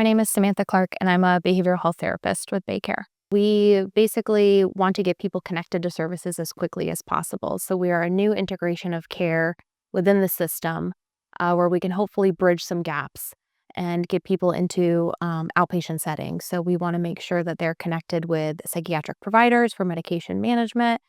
My name is Samantha Clark, and I'm a behavioral health therapist with BayCare. We basically want to get people connected to services as quickly as possible. So we are a new integration of care within the system where we can hopefully bridge some gaps and get people into outpatient settings. So we want to make sure that they're connected with psychiatric providers for medication management.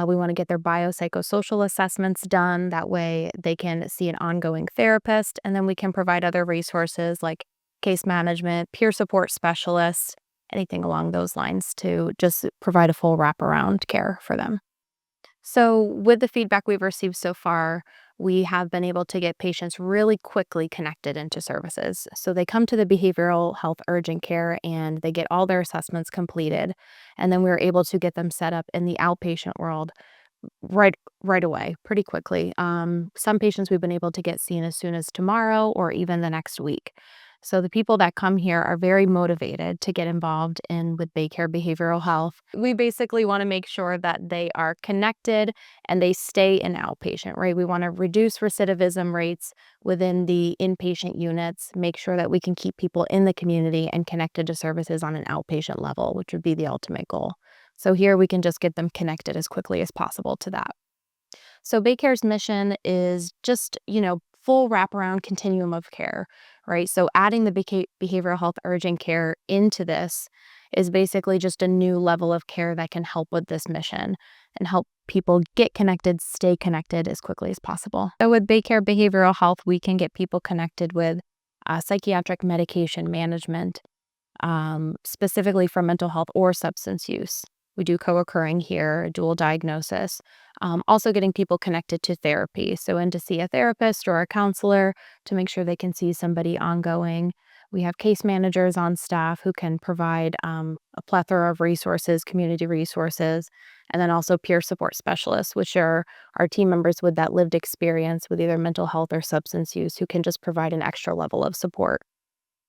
We want to get their biopsychosocial assessments done. That way they can see an ongoing therapist, and then we can provide other resources like case management, peer support specialists, anything along those lines to just provide a full wraparound care for them. So, with the feedback we've received so far, we have been able to get patients really quickly connected into services. So, they come to the behavioral health urgent care and they get all their assessments completed. And then we're able to get them set up in the outpatient world right right away, pretty quickly. Some patients we've been able to get seen as soon as tomorrow or even the next week. So the people that come here are very motivated to get involved in with BayCare Behavioral Health. We basically want to make sure that they are connected and they stay in outpatient, right? We want to reduce recidivism rates within the inpatient units, make sure that we can keep people in the community and connected to services on an outpatient level, which would be the ultimate goal. So here we can just get them connected as quickly as possible to that. So BayCare's mission is just, full wraparound continuum of care, right? So adding the behavioral health urgent care into this is basically just a new level of care that can help with this mission and help people get connected, stay connected as quickly as possible. So with BayCare Behavioral Health, we can get people connected with psychiatric medication management, specifically for mental health or substance use. We do co-occurring here, dual diagnosis. Also getting people connected to therapy. So in to see a therapist or a counselor to make sure they can see somebody ongoing. We have case managers on staff who can provide a plethora of resources, community resources, and then also peer support specialists, which are our team members with that lived experience with either mental health or substance use who can just provide an extra level of support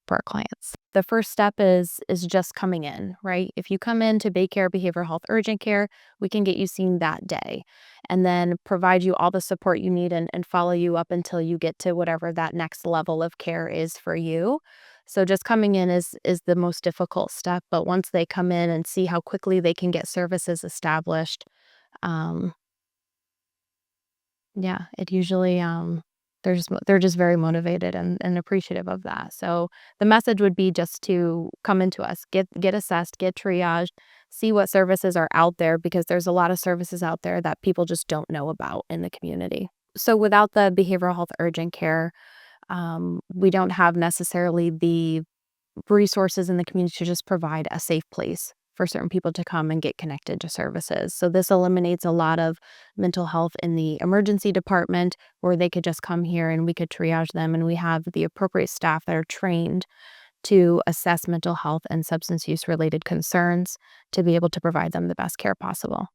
for our clients. The first step is just coming in, right? If you come in to BayCare Behavioral Health Urgent Care, we can get you seen that day and then provide you all the support you need and follow you up until you get to whatever that next level of care is for you. So just coming in is the most difficult step, but once they come in and see how quickly they can get services established, um, yeah, it usually they're just very motivated and appreciative of that. So the message would be just to come into us, get assessed, get triaged, see what services are out there because there's a lot of services out there that people just don't know about in the community. So without the behavioral health urgent care, we don't have necessarily the resources in the community to just provide a safe place for certain people to come and get connected to services. So this eliminates a lot of mental health in the emergency department where they could just come here and we could triage them, and we have the appropriate staff that are trained to assess mental health and substance use related concerns to be able to provide them the best care possible.